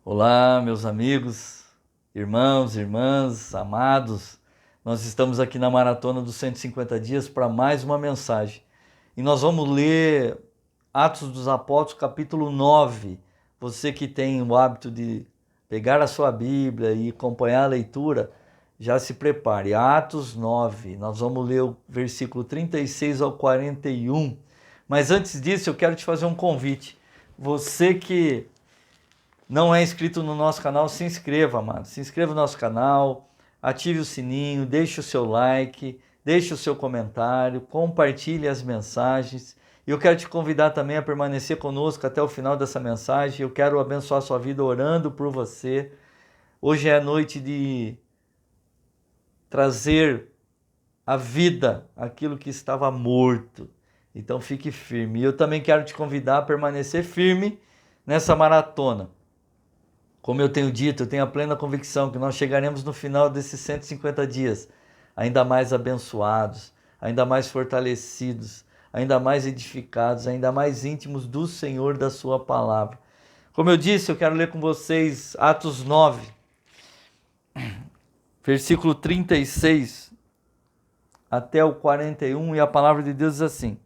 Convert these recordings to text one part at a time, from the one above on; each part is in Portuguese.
Olá, meus amigos, irmãos, irmãs, amados. Nós estamos aqui na Maratona dos 150 Dias para mais uma mensagem. E nós vamos ler Atos dos Apóstolos, capítulo 9. Você que tem o hábito de pegar a sua Bíblia e acompanhar a leitura, já se prepare. Atos 9, nós vamos ler o versículo 36 ao 41. Mas antes disso, eu quero te fazer um convite. Você que não é inscrito no nosso canal, se inscreva, amado. Se inscreva no nosso canal, ative o sininho, deixe o seu like, deixe o seu comentário, compartilhe as mensagens. E eu quero te convidar também a permanecer conosco até o final dessa mensagem. Eu quero abençoar a sua vida orando por você. Hoje é a noite de trazer à vida aquilo que estava morto. Então fique firme. E eu também quero te convidar a permanecer firme nessa maratona. Como eu tenho dito, eu tenho a plena convicção que nós chegaremos no final desses 150 dias ainda mais abençoados, ainda mais fortalecidos, ainda mais edificados, ainda mais íntimos do Senhor, da sua palavra. Como eu disse, eu quero ler com vocês Atos 9, versículo 36 até o 41, e a palavra de Deus diz assim: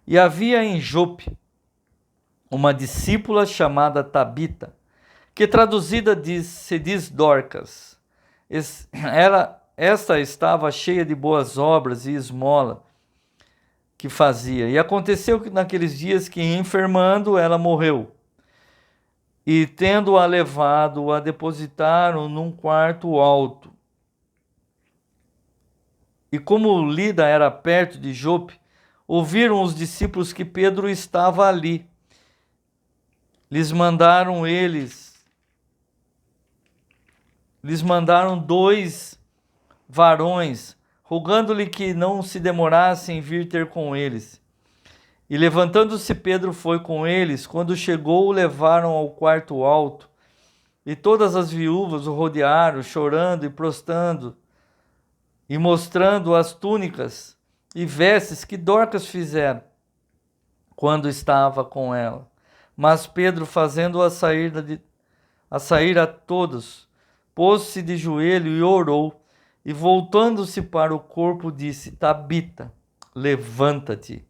E havia em Jope uma discípula chamada Tabita, que traduzida se diz Dorcas. Esta estava cheia de boas obras e esmola que fazia. E aconteceu que naqueles dias que, enfermando, ela morreu. E tendo-a levado, a depositaram num quarto alto. E como Lida era perto de Jope, ouviram os discípulos que Pedro estava ali. Lhes mandaram dois varões, rogando-lhe que não se demorasse em vir ter com eles. E levantando-se Pedro foi com eles. Quando chegou, o levaram ao quarto alto. E todas as viúvas o rodearam, chorando e prostrando, e mostrando as túnicas e vestes que Dorcas fizeram quando estava com ela. Mas Pedro, fazendo-a sair a todos, pôs-se de joelho e orou, e voltando-se para o corpo, disse: Tabita, levanta-te.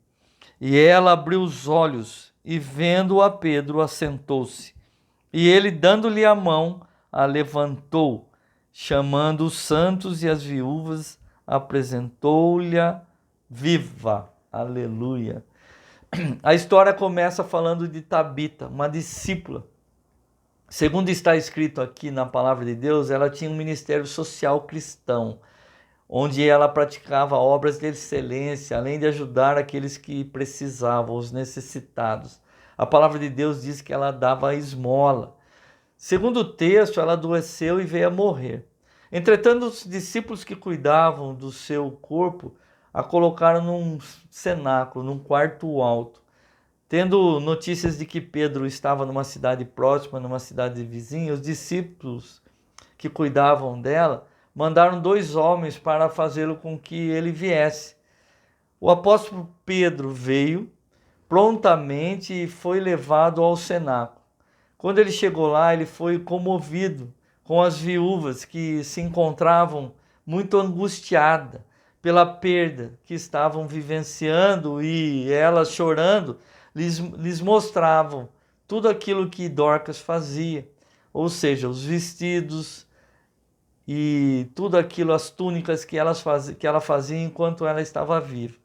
E ela abriu os olhos, e vendo a Pedro, assentou-se. E ele, dando-lhe a mão, a levantou, chamando os santos e as viúvas, apresentou-lhe viva. Aleluia. A história começa falando de Tabita, uma discípula. Segundo está escrito aqui na palavra de Deus, ela tinha um ministério social cristão, onde ela praticava obras de excelência, além de ajudar aqueles que precisavam, os necessitados. A palavra de Deus diz que ela dava esmola. Segundo o texto, ela adoeceu e veio a morrer. Entretanto, os discípulos que cuidavam do seu corpo a colocaram num cenáculo, num quarto alto. Tendo notícias de que Pedro estava numa cidade próxima, numa cidade vizinha, os discípulos que cuidavam dela mandaram dois homens para fazê-lo com que ele viesse. O apóstolo Pedro veio prontamente e foi levado ao cenáculo. Quando ele chegou lá, ele foi comovido com as viúvas que se encontravam muito angustiadas pela perda que estavam vivenciando, e elas chorando lhes mostravam tudo aquilo que Dorcas fazia, ou seja, os vestidos e tudo aquilo, as túnicas que ela fazia enquanto ela estava viva.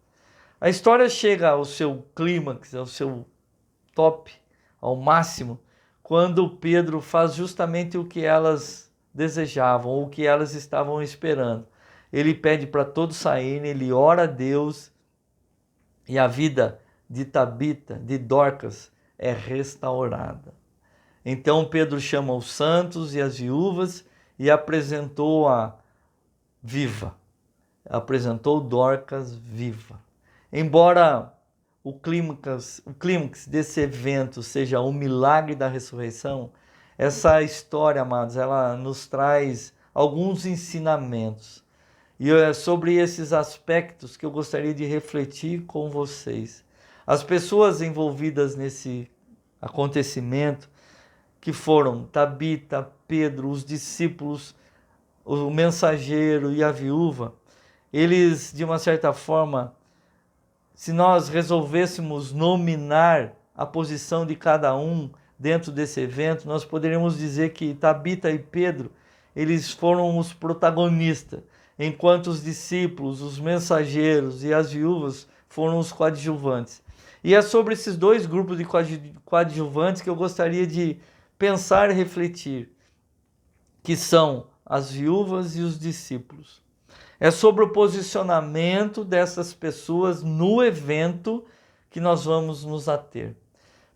A história chega ao seu clímax, ao seu top, ao máximo, quando Pedro faz justamente o que elas desejavam, ou o que elas estavam esperando. Ele pede para todos saírem, ele ora a Deus, e a vida de Tabita, de Dorcas, é restaurada. Então Pedro chama os santos e as viúvas e apresentou-a viva. Apresentou Dorcas viva. Embora o clímax desse evento seja o milagre da ressurreição, essa história, amados, ela nos traz alguns ensinamentos. E é sobre esses aspectos que eu gostaria de refletir com vocês. As pessoas envolvidas nesse acontecimento que foram Tabita, Pedro, os discípulos, o mensageiro e a viúva, eles, de uma certa forma, se nós resolvêssemos nominar a posição de cada um dentro desse evento, nós poderíamos dizer que Tabita e Pedro, eles foram os protagonistas, enquanto os discípulos, os mensageiros e as viúvas foram os coadjuvantes. E é sobre esses dois grupos de coadjuvantes que eu gostaria de pensar e refletir, que são as viúvas e os discípulos. É sobre o posicionamento dessas pessoas no evento que nós vamos nos ater.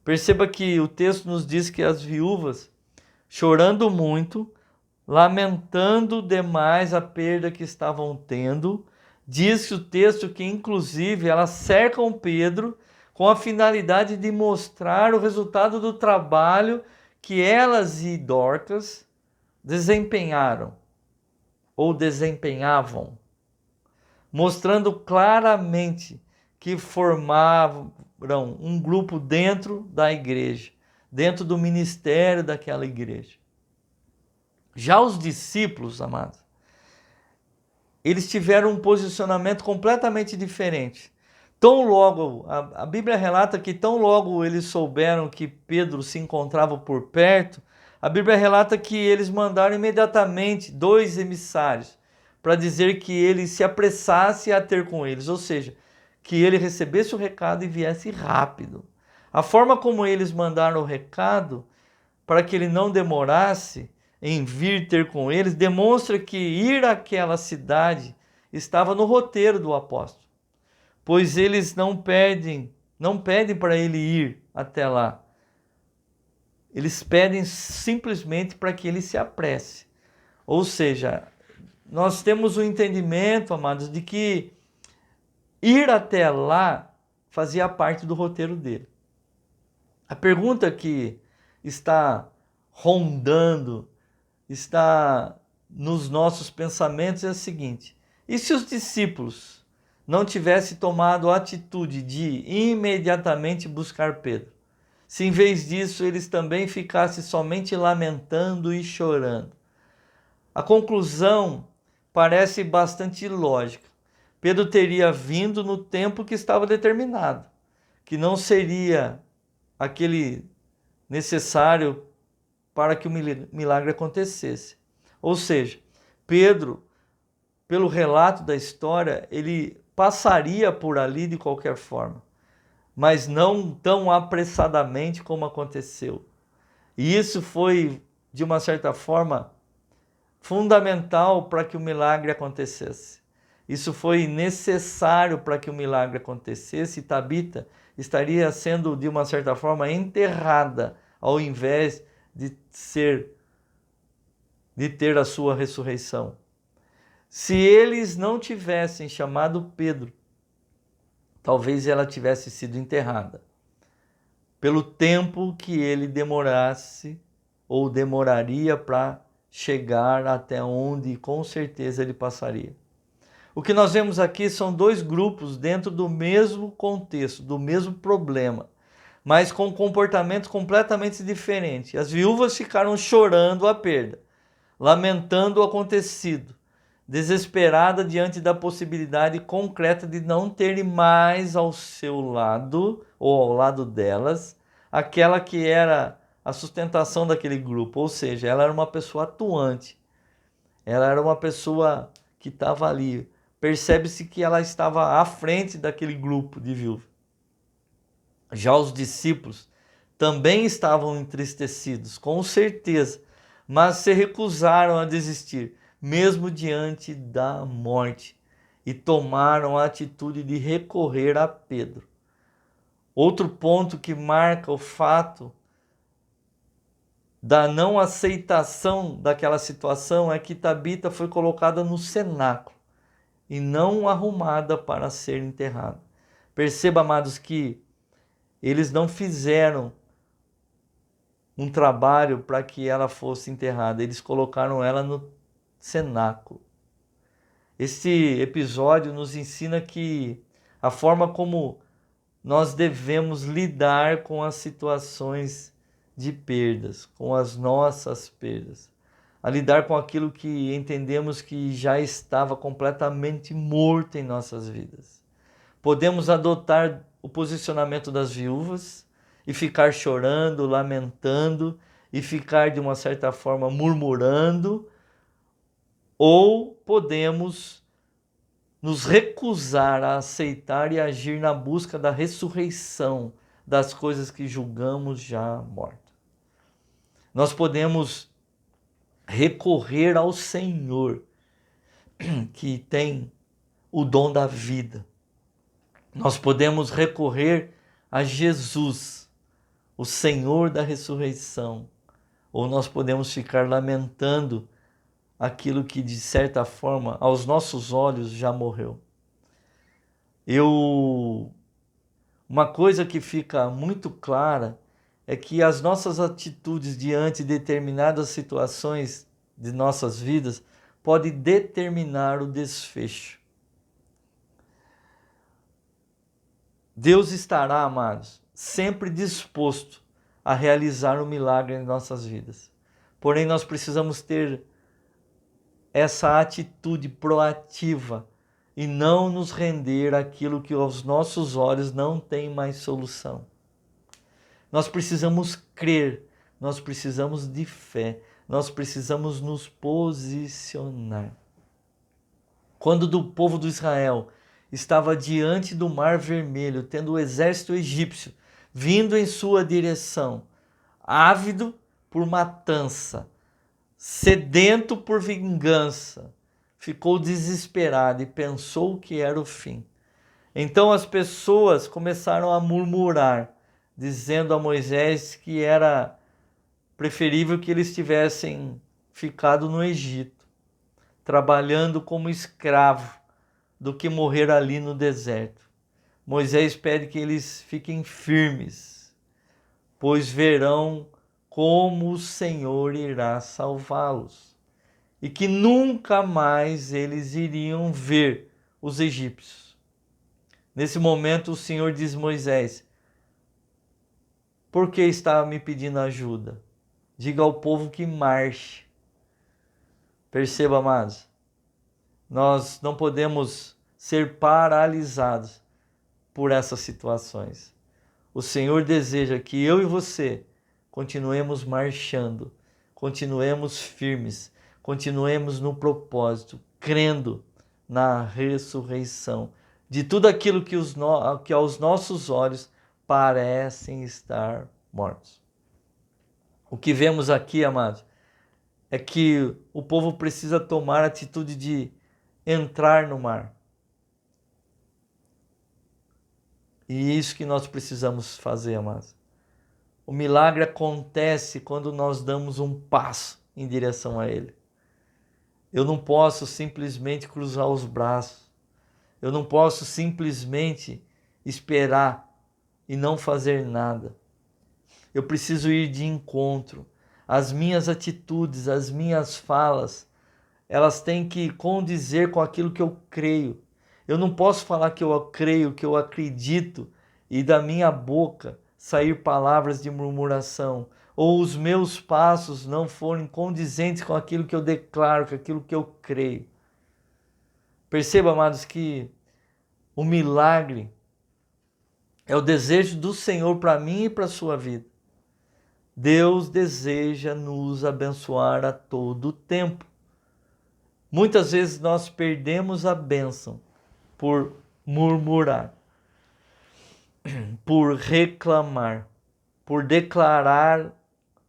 Perceba que o texto nos diz que as viúvas, chorando muito, lamentando demais a perda que estavam tendo, diz o texto que inclusive elas cercam Pedro com a finalidade de mostrar o resultado do trabalho que elas e Dorcas desempenharam ou desempenhavam, mostrando claramente que formavam um grupo dentro da igreja, dentro do ministério daquela igreja. Já os discípulos, amados, eles tiveram um posicionamento completamente diferente. Tão logo, a Bíblia relata que tão logo eles souberam que Pedro se encontrava por perto, a Bíblia relata que eles mandaram imediatamente 2 emissários para dizer que ele se apressasse a ter com eles, ou seja, que ele recebesse o recado e viesse rápido. A forma como eles mandaram o recado, para que ele não demorasse em vir ter com eles, demonstra que ir àquela cidade estava no roteiro do apóstolo, pois eles não pedem para ele ir até lá. Eles pedem simplesmente para que ele se apresse. Ou seja, nós temos o entendimento, amados, de que ir até lá fazia parte do roteiro dele. A pergunta que está rondando, está nos nossos pensamentos é a seguinte: e se os discípulos não tivessem tomado a atitude de imediatamente buscar Pedro? Se em vez disso eles também ficassem somente lamentando e chorando? A conclusão parece bastante lógica. Pedro teria vindo no tempo que estava determinado, que não seria aquele necessário para que o milagre acontecesse. Ou seja, Pedro, pelo relato da história, ele passaria por ali de qualquer forma, mas não tão apressadamente como aconteceu. E isso foi, de uma certa forma, fundamental para que o milagre acontecesse. Isso foi necessário para que o milagre acontecesse, e Tabita estaria sendo, de uma certa forma, enterrada, ao invés de ter a sua ressurreição. Se eles não tivessem chamado Pedro, talvez ela tivesse sido enterrada, pelo tempo que ele demorasse ou demoraria para chegar até onde com certeza ele passaria. O que nós vemos aqui são 2 grupos dentro do mesmo contexto, do mesmo problema, mas com comportamentos completamente diferentes. As viúvas ficaram chorando a perda, lamentando o acontecido, desesperada diante da possibilidade concreta de não ter mais ao seu lado, ou ao lado delas, aquela que era a sustentação daquele grupo, ou seja, ela era uma pessoa atuante, ela era uma pessoa que estava ali. Percebe-se que ela estava à frente daquele grupo de viúvas. Já os discípulos também estavam entristecidos, com certeza, mas se recusaram a desistir, mesmo diante da morte, e tomaram a atitude de recorrer a Pedro. Outro ponto que marca o fato da não aceitação daquela situação é que Tabita foi colocada no cenáculo e não arrumada para ser enterrada. Perceba, amados, que eles não fizeram um trabalho para que ela fosse enterrada, eles colocaram ela no cenáculo. Esse episódio nos ensina que a forma como nós devemos lidar com as situações de perdas, com as nossas perdas, a lidar com aquilo que entendemos que já estava completamente morto em nossas vidas. Podemos adotar o posicionamento das viúvas e ficar chorando, lamentando e ficar de uma certa forma murmurando, ou podemos nos recusar a aceitar e agir na busca da ressurreição das coisas que julgamos já mortas. Nós podemos recorrer ao Senhor, que tem o dom da vida. Nós podemos recorrer a Jesus, o Senhor da ressurreição, ou nós podemos ficar lamentando aquilo que, de certa forma, aos nossos olhos já morreu. Uma coisa que fica muito clara é que as nossas atitudes diante de determinadas situações de nossas vidas podem determinar o desfecho. Deus estará, amados, sempre disposto a realizar um milagre em nossas vidas. Porém, nós precisamos ter essa atitude proativa e não nos render àquilo que aos nossos olhos não tem mais solução. Nós precisamos crer, nós precisamos de fé, nós precisamos nos posicionar. Quando o povo de Israel estava diante do Mar Vermelho, tendo o exército egípcio vindo em sua direção, ávido por matança, sedento por vingança, ficou desesperado e pensou que era o fim. Então as pessoas começaram a murmurar, dizendo a Moisés que era preferível que eles tivessem ficado no Egito, trabalhando como escravo, do que morrer ali no deserto. Moisés pede que eles fiquem firmes, pois verão como o Senhor irá salvá-los, e que nunca mais eles iriam ver os egípcios. Nesse momento o Senhor diz a Moisés: por que está me pedindo ajuda? Diga ao povo que marche. Perceba, amados, nós não podemos ser paralisados por essas situações. O Senhor deseja que eu e você continuemos marchando, continuemos firmes, continuemos no propósito, crendo na ressurreição de tudo aquilo que aos nossos olhos parecem estar mortos. O que vemos aqui, amados, é que o povo precisa tomar a atitude de entrar no mar. E isso que nós precisamos fazer, amados. O milagre acontece quando nós damos um passo em direção a Ele. Eu não posso simplesmente cruzar os braços. Eu não posso simplesmente esperar e não fazer nada. Eu preciso ir de encontro. As minhas atitudes, as minhas falas, elas têm que condizer com aquilo que eu creio. Eu não posso falar que eu creio, que eu acredito, e da minha boca sair palavras de murmuração, ou os meus passos não forem condizentes com aquilo que eu declaro, com aquilo que eu creio. Perceba, amados, que o milagre é o desejo do Senhor para mim e para a sua vida. Deus deseja nos abençoar a todo tempo. Muitas vezes nós perdemos a bênção por murmurar, por reclamar, por declarar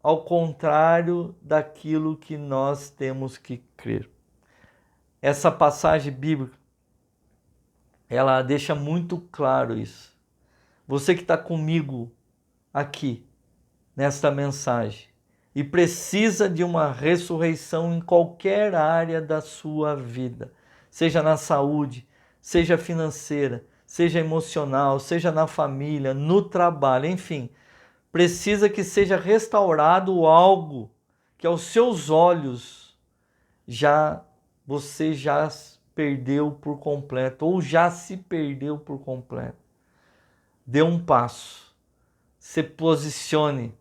ao contrário daquilo que nós temos que crer. Essa passagem bíblica, ela deixa muito claro isso. Você que está comigo aqui, nesta mensagem, e precisa de uma ressurreição em qualquer área da sua vida, seja na saúde, seja financeira, seja emocional, seja na família, no trabalho, enfim, precisa que seja restaurado algo que aos seus olhos você já perdeu por completo, ou já se perdeu por completo. Dê um passo, se posicione,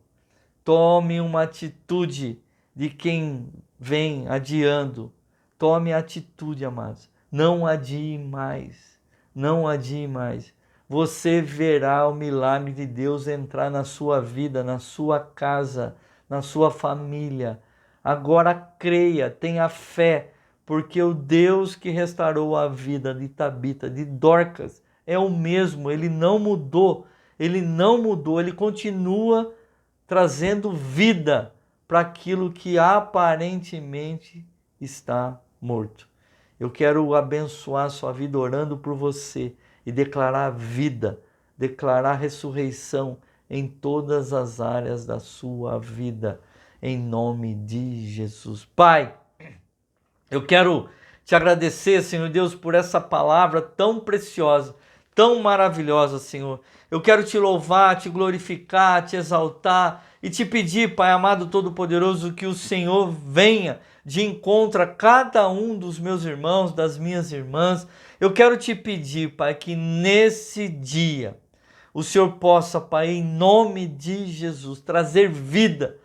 Tome uma atitude de quem vem adiando. Tome atitude, amados. Não adie mais. Não adie mais. Você verá o milagre de Deus entrar na sua vida, na sua casa, na sua família. Agora creia, tenha fé, porque o Deus que restaurou a vida de Tabita, de Dorcas, é o mesmo. Ele não mudou. Ele não mudou. Ele continua trazendo vida para aquilo que aparentemente está morto. Eu quero abençoar sua vida orando por você e declarar vida, declarar ressurreição em todas as áreas da sua vida, em nome de Jesus. Pai, eu quero te agradecer, Senhor Deus, por essa palavra tão preciosa, tão maravilhosa, Senhor. Eu quero te louvar, te glorificar, te exaltar e te pedir, Pai amado todo-poderoso, que o Senhor venha de encontro a cada um dos meus irmãos, das minhas irmãs. Eu quero te pedir, Pai, que nesse dia o Senhor possa, Pai, em nome de Jesus, trazer vida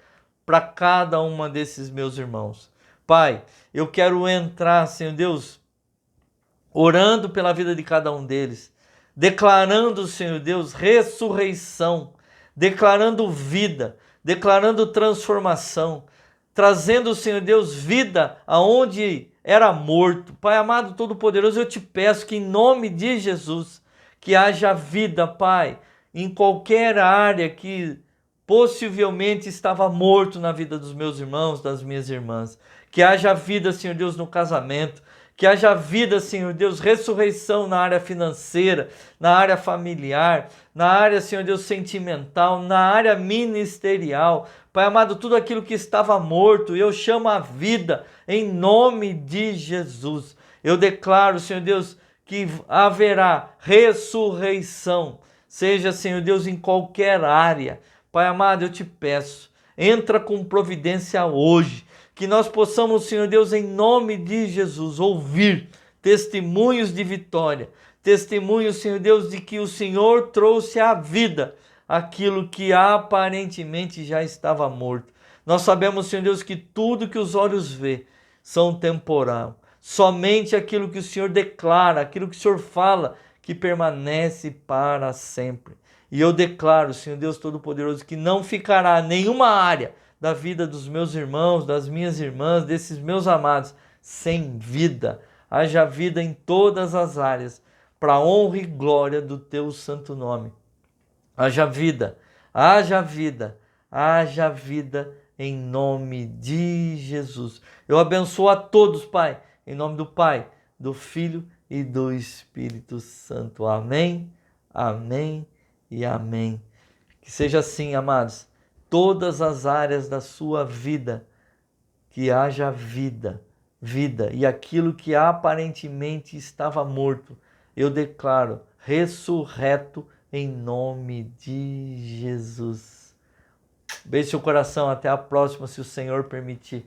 para cada uma desses meus irmãos. Pai, eu quero entrar, Senhor Deus, orando pela vida de cada um deles, declarando, Senhor Deus, ressurreição, declarando vida, declarando transformação, trazendo, Senhor Deus, vida aonde era morto. Pai amado todo-poderoso, eu te peço que em nome de Jesus, que haja vida, Pai, em qualquer área que possivelmente estava morto na vida dos meus irmãos, das minhas irmãs. Que haja vida, Senhor Deus, no casamento. Que haja vida, Senhor Deus, ressurreição na área financeira, na área familiar, na área, Senhor Deus, sentimental, na área ministerial. Pai amado, tudo aquilo que estava morto, eu chamo a vida em nome de Jesus. Eu declaro, Senhor Deus, que haverá ressurreição, seja, Senhor Deus, em qualquer área. Pai amado, eu te peço, entra com providência hoje, que nós possamos, Senhor Deus, em nome de Jesus, ouvir testemunhos de vitória, testemunhos, Senhor Deus, de que o Senhor trouxe à vida aquilo que aparentemente já estava morto. Nós sabemos, Senhor Deus, que tudo que os olhos vê são temporal. Somente aquilo que o Senhor declara, aquilo que o Senhor fala, que permanece para sempre. E eu declaro, Senhor Deus Todo-Poderoso, que não ficará nenhuma área da vida dos meus irmãos, das minhas irmãs, desses meus amados, sem vida. Haja vida em todas as áreas, para a honra e glória do teu santo nome. Haja vida, haja vida, haja vida em nome de Jesus. Eu abençoo a todos, Pai, em nome do Pai, do Filho e do Espírito Santo. Amém, amém e amém. Que seja assim, amados, todas as áreas da sua vida, que haja vida, vida, e aquilo que aparentemente estava morto, eu declaro ressurreto em nome de Jesus. Beijo seu coração, até a próxima, se o Senhor permitir.